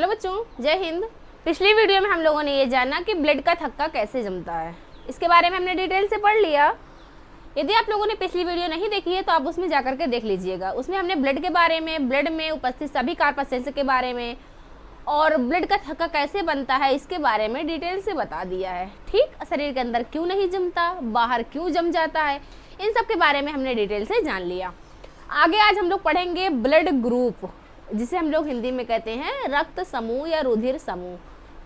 Hello बच्चों, जय हिंद। पिछली वीडियो में हम लोगों ने ये जाना कि ब्लड का थक्का कैसे जमता है। इसके बारे में हमने डिटेल से पढ़ लिया। यदि आप लोगों ने पिछली वीडियो नहीं देखी है तो आप उसमें जाकर के देख लीजिएगा। उसमें हमने ब्लड के बारे में, ब्लड में उपस्थित सभी कार्पासेल्स के बारे में और ब्लड का थक्का कैसे बनता है इसके बारे में डिटेल से बता दिया है। ठीक, शरीर के अंदर क्यों नहीं जमता, बाहर क्यों जम जाता है, इन सब के बारे में हमने डिटेल से जान लिया। आगे आज हम लोग पढ़ेंगे ब्लड ग्रुप, जिसे हम लोग हिंदी में कहते हैं रक्त समूह या रुधिर समूह।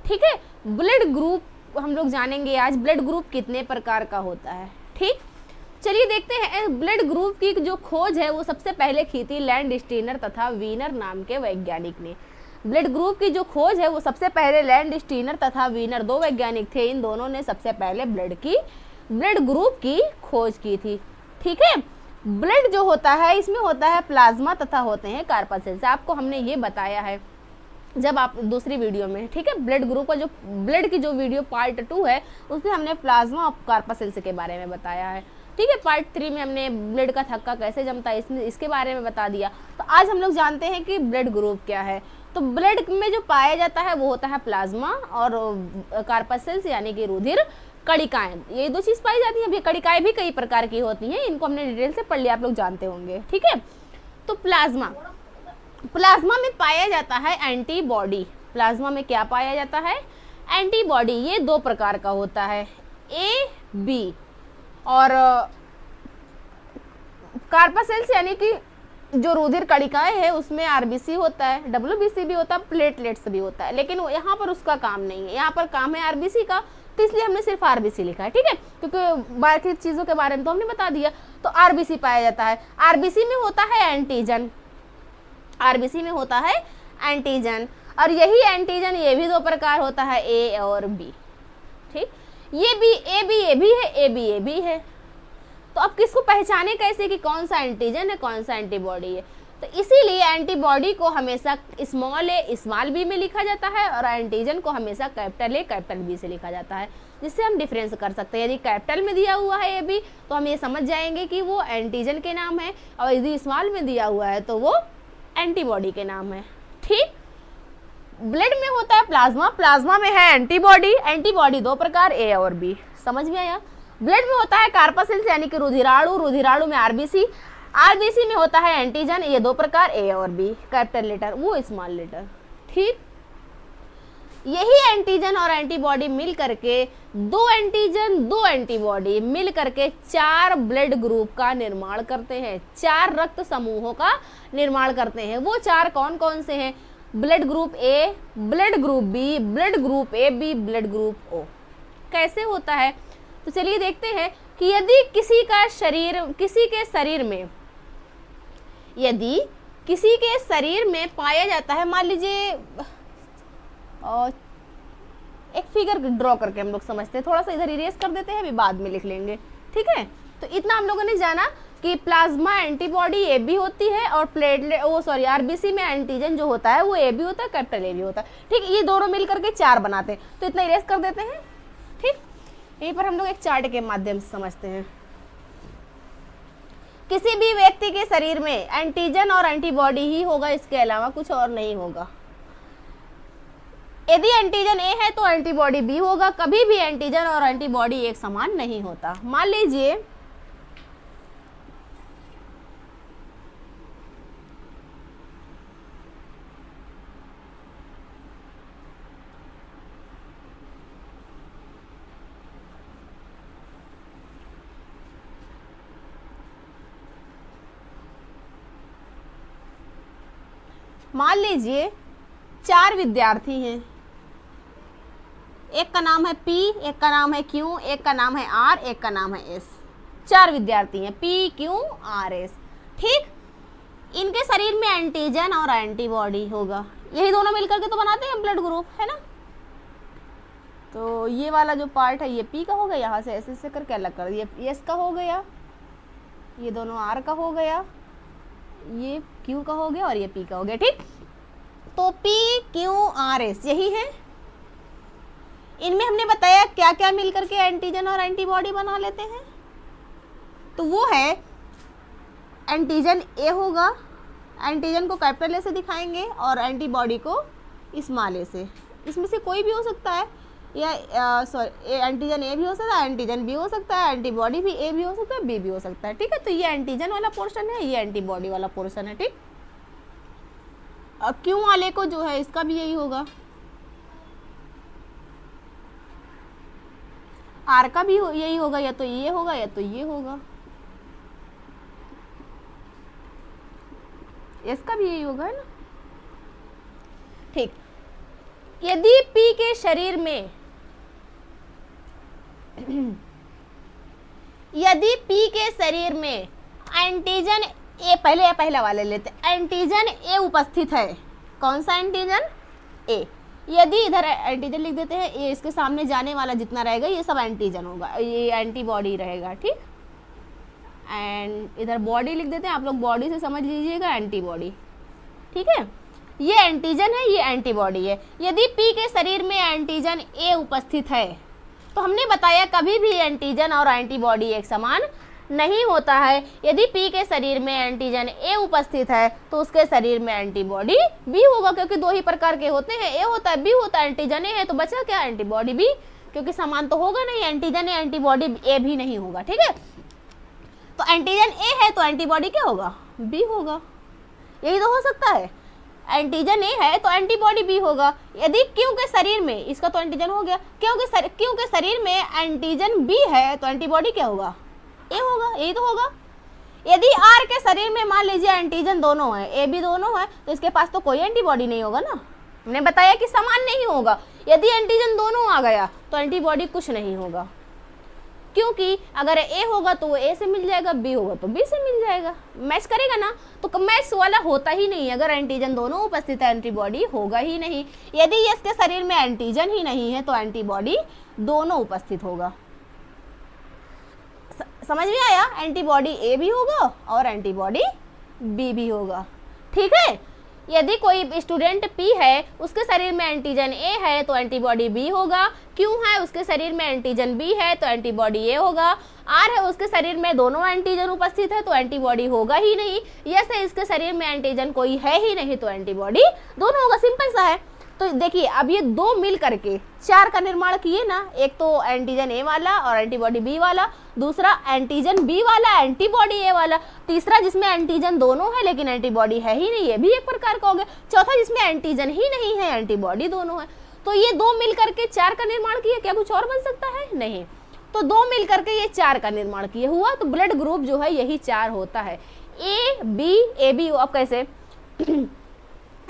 ठीक है, ब्लड ग्रुप हम लोग जानेंगे आज। ब्लड ग्रुप कितने प्रकार का होता है। ठीक, चलिए देखते हैं। ब्लड ग्रुप की जो खोज है वो सबसे पहले की थी लैंडस्टीनर तथा वीनर नाम के वैज्ञानिक ने। ब्लड ग्रुप की जो खोज है वो सबसे पहले लैंडस्टीनर तथा वीनर, दो वैज्ञानिक थे। इन दोनों ने सबसे पहले ब्लड ग्रुप की खोज की थी। ठीक है, ब्लड जो होता है इसमें होता है प्लाज्मा तथा होते हैं कार्पासेल्स। आपको हमने ये बताया है जब आप दूसरी वीडियो में, ठीक है, ब्लड ग्रुप का जो ब्लड की जो वीडियो पार्ट 2 है उसमें हमने प्लाज्मा और कार्पासेल्स के बारे में बताया है। ठीक है, पार्ट 3 में हमने ब्लड का थक्का कैसे जमता है इसके बारे में बता दिया। तो आज हम लोग जानते हैं कि ब्लड ग्रुप क्या है। तो ब्लड में जो पाया जाता है वो होता है प्लाज्मा और कार्पासेल्स यानी कि रुधिर कणिकाएं। ये दो चीज पाई जाती हैं। कणिकाएं भी कई प्रकार की होती हैं, इनको हमने डिटेल से पढ़ लिया, आप लोग जानते होंगे। ठीक है, तो प्लाज्मा में पाया जाता है एंटीबॉडी। प्लाज्मा में क्या पाया जाता है? एंटीबॉडी। ये दो प्रकार का होता है, ए बी। और कार्पासेल्स यानी कि जो रुधिर कणिकाएं है उसमें आरबीसी होता है, डब्ल्यूबीसी भी होता है, प्लेटलेट्स भी होता है, लेकिन यहाँ पर उसका काम नहीं है। यहाँ पर काम है आरबीसी का, तो इसलिए हमने सिर्फ आरबीसी लिखा है। ठीक है, क्योंकि बाकी चीजों के बारे में तो हमने बता दिया। तो आरबीसी पाया जाता है। आरबीसी में होता है एंटीजन, आरबीसी में होता है एंटीजन। और यही एंटीजन ये भी दो प्रकार होता है, ए और बी। ठीक, ये भी ए बी है। तो अब किसको पहचाने कैसे कि कौन सा एंटीजन है, कौन सा एंटीबॉडी है? तो इसीलिए एंटीबॉडी को हमेशा स्मॉल ए स्मॉल बी में लिखा जाता है और एंटीजन को हमेशा कैपिटल ए कैपिटल बी से लिखा जाता है, जिससे हम डिफरेंस कर सकते हैं। यदि कैपिटल में दिया हुआ है ए बी तो हम ये समझ जाएंगे कि वो एंटीजन के नाम है, और यदि स्मॉल में दिया हुआ है तो वो एंटीबॉडी के नाम है। ठीक, ब्लड में होता है प्लाज्मा, प्लाज्मा में है एंटीबॉडी। एंटीबॉडी दो प्रकार, ए और बी। समझ में आया? ब्लड में होता है कार्पासेल्स यानी कि रुधिराणु, रुधिराणु में आरबीसी, आरबीसी में होता है एंटीजन। ये दो प्रकार, ए और बी, कैपिटल लेटर वो स्मॉल लेटर। ठीक, यही एंटीजन और एंटीबॉडी मिल करके, दो एंटीजन दो एंटीबॉडी मिल करके 4 ब्लड ग्रुप का निर्माण करते हैं, 4 रक्त समूहों का निर्माण करते हैं। वो 4 कौन कौन से हैं? Blood group A, blood group B, blood group A B, blood group O. कैसे होता है? तो चलिए देखते हैं कि यदि किसी के शरीर में पाया जाता है, मान लीजिए एक फिगर ड्रॉ करके हम लोग समझते हैं। थोड़ा सा इधर इरेज कर देते हैं, अभी बाद में लिख लेंगे। ठीक है, तो इतना हम लोगों ने जाना कि प्लाज्मा एंटीबॉडी ए बी होती है और आरबीसी में एंटीजन जो होता है वो ए बी होता है, कैपिटल ए बी होता है। ठीक, ये दोनों मिलकर के 4 बनाते हैं। तो इतना इरेज कर देते हैं। ठीक, यहीं पर हम लोग एक चार्ट के माध्यम से समझते हैं। किसी भी व्यक्ति के शरीर में एंटीजन और एंटीबॉडी ही होगा, इसके अलावा कुछ और नहीं होगा। यदि एंटीजन ए है तो एंटीबॉडी बी होगा। कभी भी एंटीजन और एंटीबॉडी एक समान नहीं होता। मान लीजिए मान लीजिए 4 विद्यार्थी हैं। एक का नाम है पी, एक का नाम है क्यू, एक का नाम है आर, एक का नाम है एस। 4 विद्यार्थी हैं, पी क्यू आर एस। ठीक, इनके शरीर में एंटीजन और एंटीबॉडी होगा। यही दोनों मिलकर के तो बनाते हैं ब्लड ग्रुप, है ना? तो ये वाला जो पार्ट है ये पी का हो गया, यहाँ से ऐसे करके अलग कर दिया। ये एस का हो गया, ये दोनों आर का हो गया, ये क्यू का हो गया और ये पी का हो गया। ठीक, तो पी क्यू आर एस यही है। इनमें हमने बताया क्या क्या मिलकर के एंटीजन और एंटीबॉडी बना लेते हैं। तो वो है एंटीजन ए होगा, एंटीजन को कैपिटल ए से दिखाएंगे और एंटीबॉडी को स्मॉल ए से, इसमें से कोई भी हो सकता है, या सॉरी एंटीजन ए भी हो सकता है, एंटीजन बी हो सकता है, एंटीबॉडी भी ए भी हो सकता है, बी भी हो सकता है, ठीक है। तो ये एंटीजन वाला पोर्शन है, ये एंटीबॉडी वाला पोर्शन है, ठीक। अब क्यू वाले को जो है इसका भी यही होगा, आर का भी यही होगा, या तो ये होगा या तो ये होगा, इसका भी यही होगा, है ना, ठीक। यदि P के शरीर में यदि P के शरीर में एंटीजन ए, पहला वाले लेते हैं, एंटीजन ए उपस्थित है, कौन सा एंटीजन ए, यदि इधर एंटीजन लिख देते हैं, ये इसके सामने जाने वाला जितना रहेगा ये सब एंटीजन होगा, ये एंटीबॉडी रहेगा, ठीक। एंड इधर बॉडी लिख देते हैं, आप लोग बॉडी से समझ लीजिएगा एंटीबॉडी, ठीक है। ये एंटीजन है, ये एंटीबॉडी है। यदि P के शरीर में एंटीजन ए उपस्थित है, तो हमने बताया कभी भी एंटीजन और एंटीबॉडी एक समान नहीं होता है। यदि P के शरीर में एंटीजन ए उपस्थित है तो उसके शरीर में एंटीबॉडी बी होगा, क्योंकि दो ही प्रकार के होते हैं, ए होता है बी होता है, एंटीजन ए है तो बचा क्या, एंटीबॉडी बी, क्योंकि समान तो होगा नहीं, एंटीजन ए एंटीबॉडी ए भी नहीं होगा, ठीक है। तो एंटीजन ए है तो एंटीबॉडी क्या होगा, बी होगा, यही तो हो सकता है। एंटीजन ए है तो एंटीबॉडी बी होगा। यदि क्यू के शरीर में, इसका तो एंटीजन हो गया, क्यू के शरीर में एंटीजन बी है तो एंटीबॉडी क्या होगा, ए होगा, यही तो होगा। यदि आर के शरीर में मान लीजिए एंटीजन दोनों है, ए बी दोनों है, तो इसके पास तो कोई एंटीबॉडी नहीं होगा ना, हमने बताया कि समान नहीं होगा। यदि एंटीजन दोनों आ गया तो एंटीबॉडी कुछ नहीं होगा, क्योंकि अगर ए होगा तो वो ए से मिल जाएगा, बी होगा तो बी से मिल जाएगा, मैच करेगा ना, तो मैच वाला होता ही नहीं। अगर एंटीजन दोनों उपस्थित है एंटीबॉडी होगा ही नहीं। यदि इसके शरीर में एंटीजन ही नहीं है तो एंटीबॉडी दोनों उपस्थित होगा। समझ में आया, एंटीबॉडी ए भी होगा और एंटीबॉडी बी भी होगा, ठीक है। यदि कोई स्टूडेंट P है, उसके शरीर में एंटीजन A है तो एंटीबॉडी B होगा, Q है उसके शरीर में एंटीजन B है तो एंटीबॉडी A होगा, R है उसके शरीर में दोनों एंटीजन उपस्थित है तो एंटीबॉडी होगा ही नहीं, S है इसके शरीर में एंटीजन कोई है ही नहीं तो एंटीबॉडी दोनों होगा, सिंपल सा है। तो देखिए अब ये दो मिल करके चार का निर्माण किए ना, एक तो एंटीजन ए वाला और एंटीबॉडी बी वाला, दूसरा एंटीजन बी वाला एंटीबॉडी ए वाला, तीसरा जिसमें एंटीजन दोनों है लेकिन एंटीबॉडी है ही नहीं, ये भी एक प्रकार का हो गया, चौथा जिसमें एंटीजन ही नहीं है एंटीबॉडी दोनों है। तो ये दो मिल करके चार का निर्माण किया, क्या कुछ और बन सकता है, नहीं। तो दो मिल करके ये चार का निर्माण किए हुआ, तो ब्लड ग्रुप जो है यही चार होता है, ए बी। अब कैसे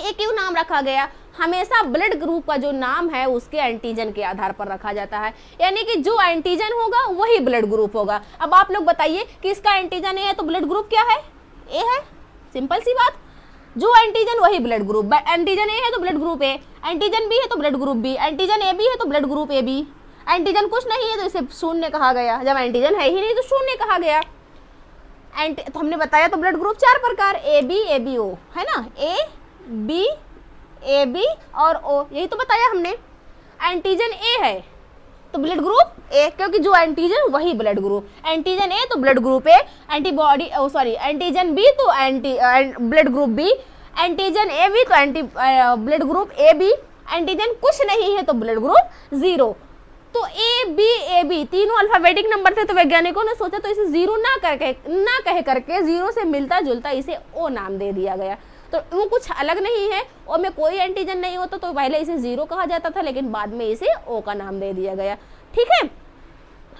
ए क्यों नाम रखा गया, हमेशा ब्लड ग्रुप का जो नाम है उसके एंटीजन के आधार पर रखा जाता है, यानी कि जो एंटीजन होगा वही ब्लड ग्रुप होगा। अब आप लोग बताइए कि इसका एंटीजन ए है तो ब्लड ग्रुप क्या है, ए है, सिंपल सी बात। जो एंटीजन वही ब्लड ग्रुप, एंटीजन ए है तो blood group A, antigen B है तो blood group B, antigen A B है तो blood group A B, antigen कुछ नहीं है तो इसे शून्य कहा गया, जब एंटीजन है ही नहीं तो शून्य कहा गया। तो हमने बताया तो ब्लड ग्रुप चार प्रकार, ए बी ओ है ना, ए बी और ओ, यही तो बताया हमने। एंटीजन ए है तो ब्लड ग्रुप ए, क्योंकि जो एंटीजन वही ब्लड ग्रुप, एंटीजन ए तो blood group A, antibody antigen B तो blood group B, antigen A B तो blood group A B, antigen कुछ नहीं है तो ब्लड ग्रुप जीरो। तो ए बी तीनों अल्फाबेटिक नंबर थे, तो वैज्ञानिकों ने सोचा तो इसे जीरो ना कह करके जीरो से मिलता जुलता इसे ओ नाम दे दिया गया। तो वो कुछ अलग नहीं है, ओ में कोई एंटीजन नहीं होता तो पहले इसे जीरो कहा जाता था, लेकिन बाद में इसे ओ का नाम दे दिया गया, ठीक है,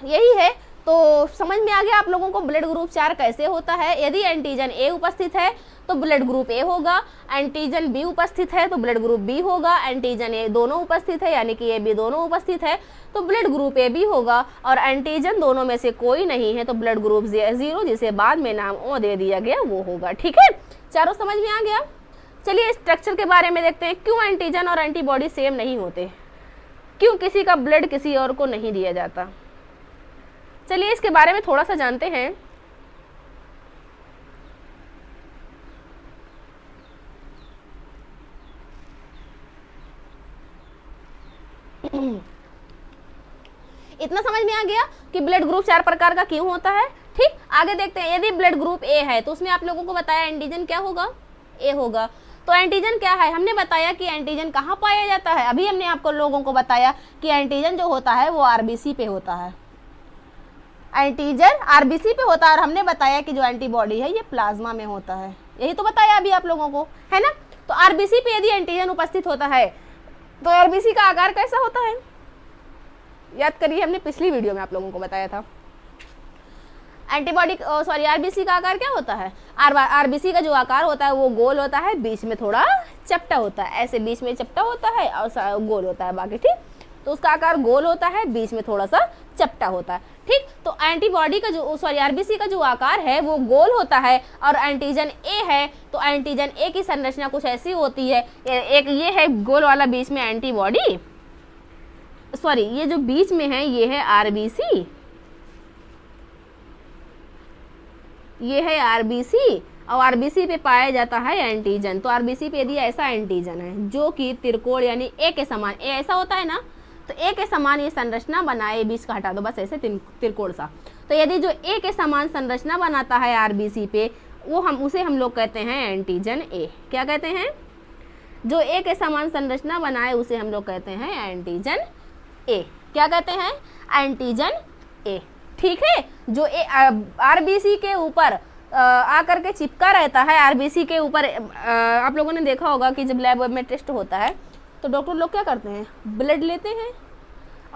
यही है। तो समझ में आ गया आप लोगों को ब्लड ग्रुप चार कैसे होता है। यदि एंटीजन ए उपस्थित है तो ब्लड ग्रुप ए होगा, एंटीजन बी उपस्थित है तो ब्लड ग्रुप बी होगा, एंटीजन ए दोनों उपस्थित है यानी कि ए बी दोनों उपस्थित है तो ब्लड ग्रुप ए बी होगा, और एंटीजन दोनों में से कोई नहीं है तो ब्लड ग्रुप जीरो, जिसे बाद में नाम ओ दे दिया गया, वो होगा, ठीक है। चारों समझ में आ गया। चलिए स्ट्रक्चर के बारे में देखते हैं, क्यों एंटीजन और एंटीबॉडी सेम नहीं होते, क्यों किसी का ब्लड किसी और को नहीं दिया जाता। चलिए इसके बारे में थोड़ा सा जानते हैं। इतना समझ में आ गया कि ब्लड ग्रुप चार प्रकार का क्यों होता है, ठीक। आगे देखते हैं, यदि ब्लड ग्रुप ए है तो उसमें आप लोगों को बताया एंटीजन क्या होगा, ए होगा। तो एंटीजन क्या है, हमने बताया कि एंटीजन कहाँ पाया जाता है। अभी हमने आपको लोगों को बताया कि एंटीजन जो होता है वो आरबीसी पे होता है, एंटीजन आरबीसी पे होता है, और हमने बताया कि जो एंटीबॉडी है ये प्लाज्मा में होता है। यही तो बताया अभी आप लोगों को, है ना। तो आरबीसी पे यदि एंटीजन उपस्थित होता है तो आरबीसी का आकार कैसा होता है, याद करिए, हमने पिछली वीडियो में आप लोगों को बताया था। एंटीबॉडी सॉरी आरबीसी का आकार क्या होता है, आरबीसी का जो आकार होता है वो गोल होता है, बीच में थोड़ा चपटा होता है, ऐसे बीच में चपटा होता है और गोल होता है बाकी, ठीक। तो उसका आकार गोल होता है, बीच में थोड़ा सा चपटा होता है, ठीक। तो एंटीबॉडी का जो सॉरी आरबीसी का जो आकार है वो गोल होता है, और एंटीजन ए है तो एंटीजन ए की संरचना कुछ ऐसी होती है, एक ये है गोल वाला बीच में एंटीबॉडी, सॉरी ये जो बीच में है ये है आरबीसी, ये है आरबीसी, और आरबीसी पे पाया जाता है एंटीजन। तो आरबीसी पे यदि ऐसा एंटीजन है जो कि त्रिकोण यानी ए के समान, ए ऐसा होता है ना, तो ए के समान ये संरचना बनाए, बीच का हटा दो बस, ऐसे त्रिकोण सा। तो यदि जो ए के समान संरचना बनाता है आरबीसी पे, वो उसे हम लोग कहते हैं एंटीजन ए। क्या कहते हैं, जो ए के समान संरचना बनाए उसे हम लोग कहते हैं एंटीजन ए। क्या कहते हैं, एंटीजन ए, ठीक है। जो आरबीसी के ऊपर आकर के चिपका रहता है, आरबीसी के ऊपर आप लोगों ने देखा होगा कि जब लैब में टेस्ट होता है तो डॉक्टर लोग क्या करते हैं, ब्लड लेते हैं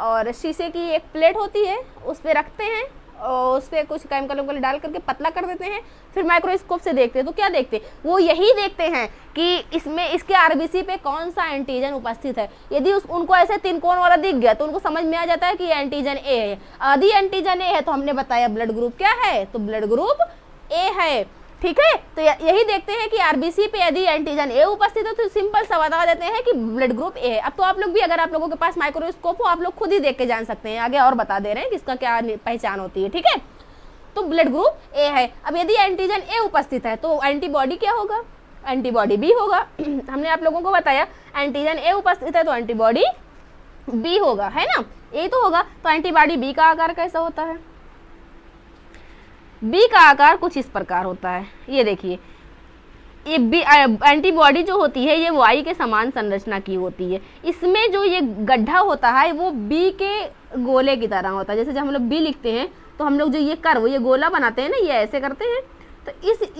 और शीशे की एक प्लेट होती है उस पर रखते हैं और उस पर कुछ केमिकल डाल करके पतला कर देते हैं, फिर माइक्रोस्कोप से देखते हैं। तो क्या देखते हैं, वो यही देखते हैं कि इसमें इसके आरबीसी पे कौन सा एंटीजन उपस्थित है। यदि उनको ऐसे तीन कोण वाला दिख गया तो उनको समझ में आ जाता है कि एंटीजन ए है। यदि एंटीजन ए है तो हमने बताया ब्लड ग्रुप क्या है, तो ब्लड ग्रुप ए है, ठीक है। तो यही देखते हैं कि आरबीसी पे यदि एंटीजन ए उपस्थित है तो सिंपल सा बता देते हैं कि ब्लड ग्रुप ए है। अब तो आप लोग भी, अगर आप लोगों के पास माइक्रोस्कोप हो, आप लोग खुद ही देख के जान सकते हैं, आगे और बता दे रहे हैं कि इसका क्या पहचान होती है, ठीक है। तो ब्लड ग्रुप ए है। अब यदि एंटीजन ए उपस्थित है तो एंटीबॉडी क्या होगा, एंटीबॉडी बी होगा। हमने आप लोगों को बताया एंटीजन ए उपस्थित है तो एंटीबॉडी बी होगा, है ना, ए तो होगा। तो एंटीबॉडी बी का आकार कैसा होता है, बी का आकार कुछ इस प्रकार होता है। ये देखिए, ये बी एंटीबॉडी जो होती है ये वाई के समान संरचना की होती है। इसमें जो ये गड्ढा होता है वो बी के गोले की तरह होता है। जैसे जब हम लोग बी लिखते हैं तो हम लोग जो ये कर्व, ये गोला बनाते हैं ना, ये ऐसे करते हैं। तो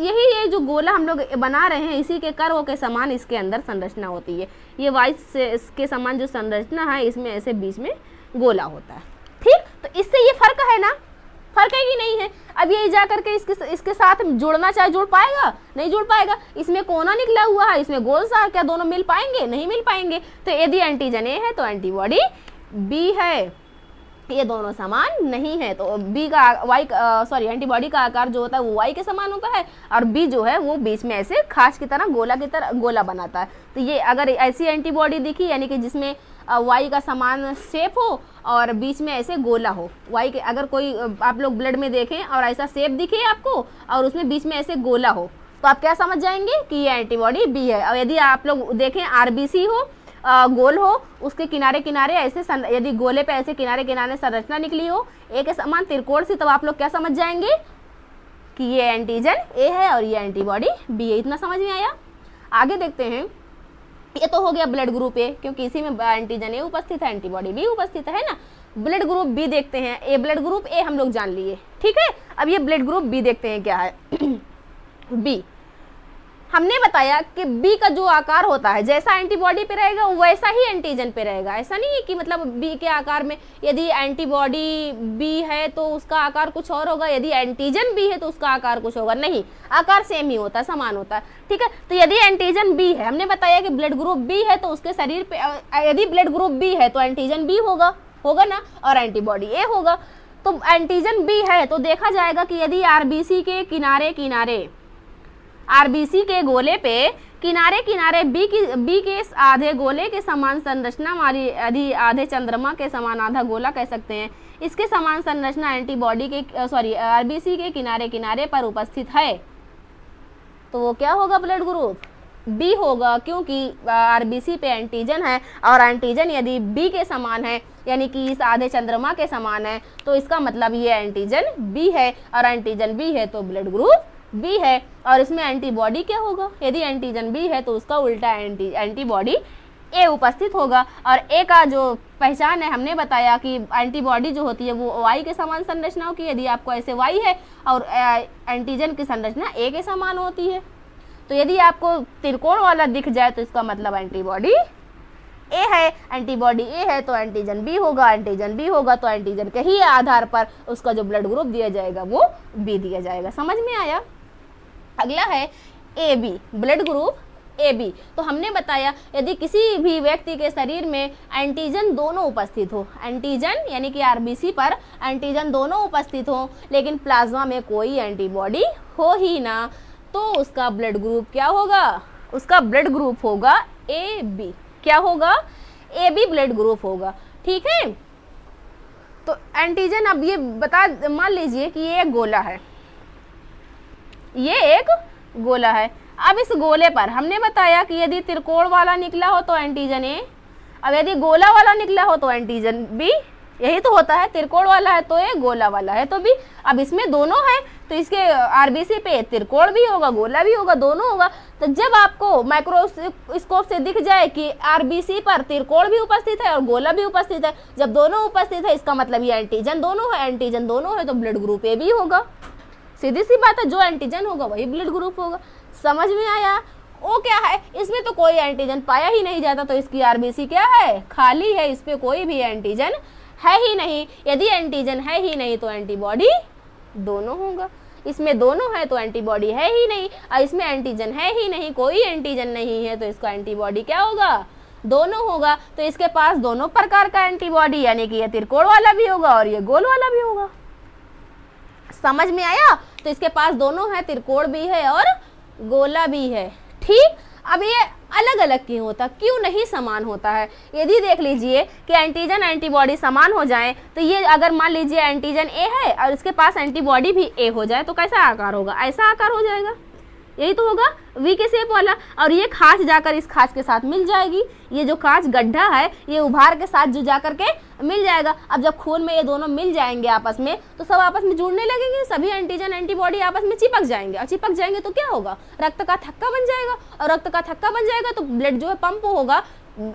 ये जो गोला हम लोग बना रहे हैं, इसी के कर्व के समान इसके अंदर संरचना होती है। ये वाई के समान जो संरचना है इसमें ऐसे बीच में गोला होता है, ठीक। तो इससे ये फर्क है ना, फर्क है कि नहीं है। अब ये जा करके इसके साथ जुड़ना चाहे जुड़ पाएगा, नहीं जुड़ पाएगा। इसमें कोना निकला हुआ है, इसमें गोल सा है, क्या दोनों मिल पाएंगे, नहीं मिल पाएंगे। तो यदि एंटीजन ए है तो एंटीबॉडी बी है, ये दोनों समान नहीं है। तो बी का वाई सॉरी एंटीबॉडी का आकार जो होता है वो वाई के समान होता है, और बी जो है वो बीच में ऐसे खास की तरह गोला बनाता है। तो ये अगर ऐसी एंटीबॉडी दिखी, यानी कि जिसमें वाई का समान शेप हो और बीच में ऐसे गोला हो, वाई के अगर कोई आप लोग ब्लड में देखें और ऐसा शेप दिखे आपको और उसमें बीच में ऐसे गोला हो, तो आप क्या समझ जाएंगे कि ये एंटीबॉडी बी है। और यदि आप लोग देखें आरबीसी हो, गोल हो, उसके किनारे किनारे ऐसे यदि गोले पे ऐसे किनारे किनारे संरचना निकली हो एक समान त्रिकोण से, तब आप लोग क्या समझ जाएंगे कि ये एंटीजन ए है और ये एंटीबॉडी बी है। इतना समझ में आया। आगे देखते हैं, ये तो हो गया ब्लड ग्रुप ए, क्योंकि इसी में एंटीजन ए उपस्थित है, एंटीबॉडी बी उपस्थित है ना। ब्लड ग्रुप बी देखते हैं, ए ब्लड ग्रुप ए हम लोग जान लिए, ठीक है। अब ये ब्लड ग्रुप बी देखते हैं क्या है। बी हमने बताया कि बी का जो आकार होता है जैसा एंटीबॉडी पे रहेगा वैसा ही एंटीजन पे रहेगा। ऐसा नहीं है कि मतलब बी के आकार में यदि एंटीबॉडी बी है तो उसका आकार कुछ और होगा, यदि एंटीजन बी है तो उसका आकार कुछ होगा, नहीं, आकार सेम ही होता है, समान होता है, ठीक है। तो यदि एंटीजन बी है, हमने बताया कि ब्लड ग्रुप बी है तो उसके शरीर पे यदि ब्लड ग्रुप बी है तो एंटीजन बी होगा ना, और एंटीबॉडी ए होगा। तो एंटीजन बी है तो देखा जाएगा कि यदि आरबीसी के किनारे किनारे, आरबीसी के गोले पे किनारे किनारे बी के आधे गोले के समान संरचना वाली आधे चंद्रमा के समान आधा गोला कह सकते हैं, इसके समान संरचना एंटीबॉडी के आरबीसी के किनारे किनारे पर उपस्थित है, तो वो क्या होगा, ब्लड ग्रुप बी होगा, क्योंकि आरबीसी पे एंटीजन है और एंटीजन यदि बी के समान है यानी कि इस आधे चंद्रमा के समान है तो इसका मतलब ये एंटीजन बी है, और एंटीजन बी है तो ब्लड ग्रुप बी है और इसमें एंटीबॉडी क्या होगा, यदि एंटीजन बी है तो उसका उल्टा एंटीबॉडी ए उपस्थित होगा। और ए का जो पहचान है हमने बताया कि एंटीबॉडी जो होती है वो वाई के समान संरचनाओं की, यदि आपको ऐसे वाई है और एंटीजन की संरचना ए के समान होती है। तो यदि आपको त्रिकोण वाला दिख जाए तो इसका मतलब एंटीबॉडी ए है, एंटीबॉडी ए है तो एंटीजन बी होगा, एंटीजन बी होगा तो एंटीजन के ही आधार पर उसका जो ब्लड ग्रुप दिया जाएगा वो बी दिया जाएगा। समझ में आया। अगला है A B, blood group A B. तो हमने बताया यदि किसी भी व्यक्ति के शरीर में एंटीजन दोनों उपस्थित हो, एंटीजन यानी कि आरबीसी पर एंटीजन दोनों उपस्थित हो लेकिन प्लाज्मा में कोई एंटीबॉडी हो ही ना, तो उसका ब्लड ग्रुप क्या होगा, उसका ब्लड ग्रुप होगा ए बी। क्या होगा, ए बी ब्लड ग्रुप होगा। ठीक है। तो एंटीजन, अब ये मान लीजिए कि ये एक गोला है, ये एक गोला है। अब इस गोले पर हमने बताया कि यदि त्रिकोण वाला निकला हो तो एंटीजन ए, अब यदि गोला वाला निकला हो तो एंटीजन बी। यही तो होता है, त्रिकोण वाला है तो ए, गोला वाला है तो बी। अब इसमें दोनों है तो इसके आरबीसी पे त्रिकोण भी होगा, गोला भी होगा, दोनों होगा। तो जब आपको माइक्रोस्कोप से दिख जाए कि आरबीसी पर त्रिकोण भी उपस्थित है और गोला भी उपस्थित है, जब दोनों उपस्थित है इसका मतलब ये एंटीजन दोनों है, एंटीजन दोनों है तो ब्लड ग्रुप ए बी होगा। सीधी सी बात है, जो एंटीजन होगा वही ब्लड ग्रुप होगा। समझ में आया। ओ क्या है, इसमें तो कोई एंटीजन पाया ही नहीं जाता तो इसकी आरबीसी क्या है, खाली है, इस पे कोई भी एंटीजन है ही नहीं। यदि एंटीजन है ही नहीं तो एंटीबॉडी दोनों होगा। इसमें दोनों है तो एंटीबॉडी है ही नहीं, और इसमें एंटीजन है ही नहीं, कोई एंटीजन नहीं है तो इसका एंटीबॉडी क्या होगा, दोनों होगा। तो इसके पास दोनों प्रकार का एंटीबॉडी यानी कि ये त्रिकोण वाला भी होगा और ये गोल वाला भी होगा। समझ में आया। तो इसके पास दोनों है, त्रिकोण भी है और गोला भी है। ठीक। अब ये अलग अलग क्यों होता, क्यों नहीं समान होता है। यदि देख लीजिए कि एंटीजन एंटीबॉडी समान हो जाए तो ये अगर मान लीजिए एंटीजन ए है और इसके पास एंटीबॉडी भी ए हो जाए तो कैसा आकार होगा, ऐसा आकार हो जाएगा। यही तो होगा, वी के शेप वाला। और ये खांच जाकर इस खांच के साथ मिल जाएगी, ये जो खांच गड्ढा है ये उभार के साथ जो जाकर के मिल जाएगा। अब जब खून में ये दोनों मिल जाएंगे आपस में तो सब आपस में जुड़ने लगेंगे, सभी एंटीजन एंटीबॉडी आपस में चिपक जाएंगे, और चिपक जाएंगे तो क्या होगा, रक्त का थक्का बन जाएगा। और रक्त का थक्का बन जाएगा तो ब्लड जो है पंप होगा,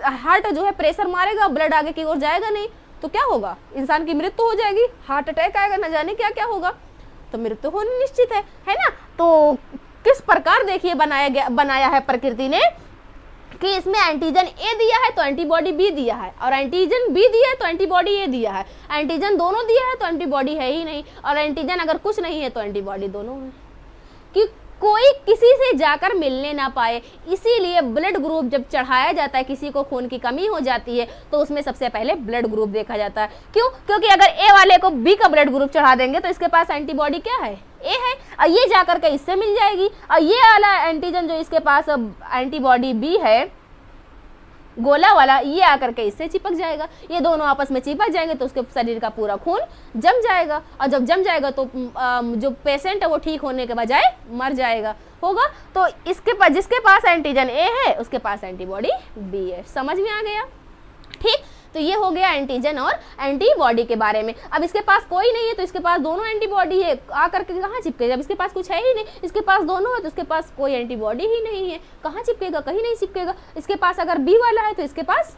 हार्ट जो है प्रेशर मारेगा, ब्लड आगे की ओर जाएगा नहीं तो क्या होगा, इंसान की मृत्यु हो जाएगी, हार्ट अटैक आएगा, न जाने क्या क्या होगा। तो मृत्यु होनी निश्चित है ना। तो किस प्रकार देखिए बनाया है प्रकृति ने कि इसमें एंटीजन ए दिया है तो एंटीबॉडी बी दिया है, और एंटीजन बी दिया है तो एंटीबॉडी ए दिया है। एंटीजन दोनों दिया है तो एंटीबॉडी है ही नहीं, और एंटीजन अगर कुछ नहीं है तो एंटीबॉडी दोनों है, कि कोई किसी से जाकर मिलने ना पाए। इसीलिए ब्लड ग्रुप जब चढ़ाया जाता है, किसी को खून की कमी हो जाती है तो उसमें सबसे पहले ब्लड ग्रुप देखा जाता है। क्यों? क्योंकि अगर ए वाले को बी का ब्लड ग्रुप चढ़ा देंगे तो इसके पास एंटीबॉडी क्या है, ए है, और ये जाकर के इससे मिल जाएगी, और ये वाला एंटीजन जो इसके पास एंटीबॉडी बी है गोला वाला, ये आकर के इससे चिपक जाएगा, ये दोनों आपस में चिपक जाएंगे तो उसके शरीर का पूरा खून जम जाएगा, और जब जम जाएगा तो जो पेशेंट है वो ठीक होने के बजाय मर जाएगा होगा। तो इसके पास, जिसके पास एंटीजन ए है उसके पास एंटीबॉडी बी है। समझ में आ गया। ठीक। तो ये हो गया एंटीजन और एंटीबॉडी के बारे में। अब इसके पास कोई नहीं है तो इसके पास दोनों एंटीबॉडी है, आकर के कहाँ चिपकेगा, जब इसके पास कुछ है ही नहीं, इसके पास दोनों है तो इसके पास कोई एंटीबॉडी ही नहीं है, कहाँ चिपकेगा, कहीं नहीं चिपकेगा। इसके पास अगर बी वाला है तो इसके पास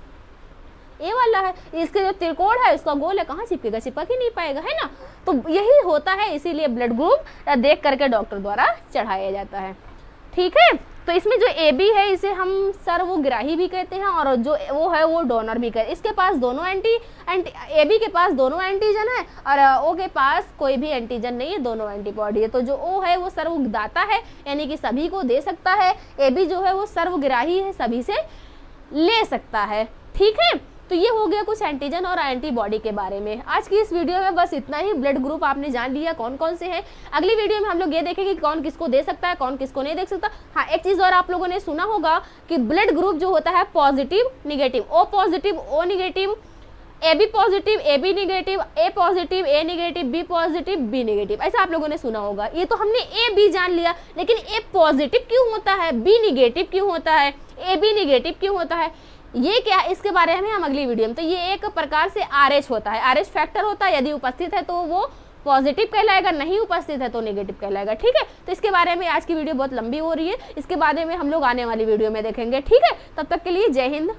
ए वाला है, इसके जो त्रिकोण है उसका गोल है, कहाँ चिपकेगा, चिपक ही नहीं पाएगा, है ना। तो यही होता है, इसीलिए ब्लड ग्रुप देख करके डॉक्टर द्वारा चढ़ाया जाता है। ठीक है। तो इसमें जो ए बी है इसे हम सर्वग्राही भी कहते हैं, और जो वो है वो डोनर भी कहते हैं। इसके पास दोनों ए बी के पास दोनों एंटीजन है और ओ के पास कोई भी एंटीजन नहीं है, दोनों एंटीबॉडी है। तो जो ओ है वो सर्वदाता है, यानी कि सभी को दे सकता है। ए बी जो है वो सर्वग्राही है, सभी से ले सकता है। ठीक है। तो ये हो गया कुछ एंटीजन और एंटीबॉडी के बारे में। आज की इस वीडियो में बस इतना ही। ब्लड ग्रुप आपने जान लिया कौन कौन से हैं। अगली वीडियो में हम लोग ये देखेंगे कि कौन किसको दे सकता है, कौन किसको नहीं दे सकता। हाँ, एक चीज़ और आप लोगों ने सुना होगा कि ब्लड ग्रुप जो होता है positive negative, O positive O negative, A B positive A B negative, A positive A negative, B positive B negative, ऐसा आप लोगों ने सुना होगा। ये तो हमने ए बी जान लिया, लेकिन ए पॉजिटिव क्यों होता है, बी निगेटिव क्यों होता है, ए बी निगेटिव क्यों होता है, ये क्या, इसके बारे में हम अगली वीडियो में। तो ये एक प्रकार से RH होता है, RH फैक्टर होता है, यदि उपस्थित है तो वो पॉजिटिव कहलाएगा, नहीं उपस्थित है तो नेगेटिव कहलाएगा। ठीक है, तो इसके बारे में आज की वीडियो बहुत लंबी हो रही है, इसके बारे में हम लोग आने वाली वीडियो में देखेंगे। ठीक है, तब तक के लिए जय हिंद।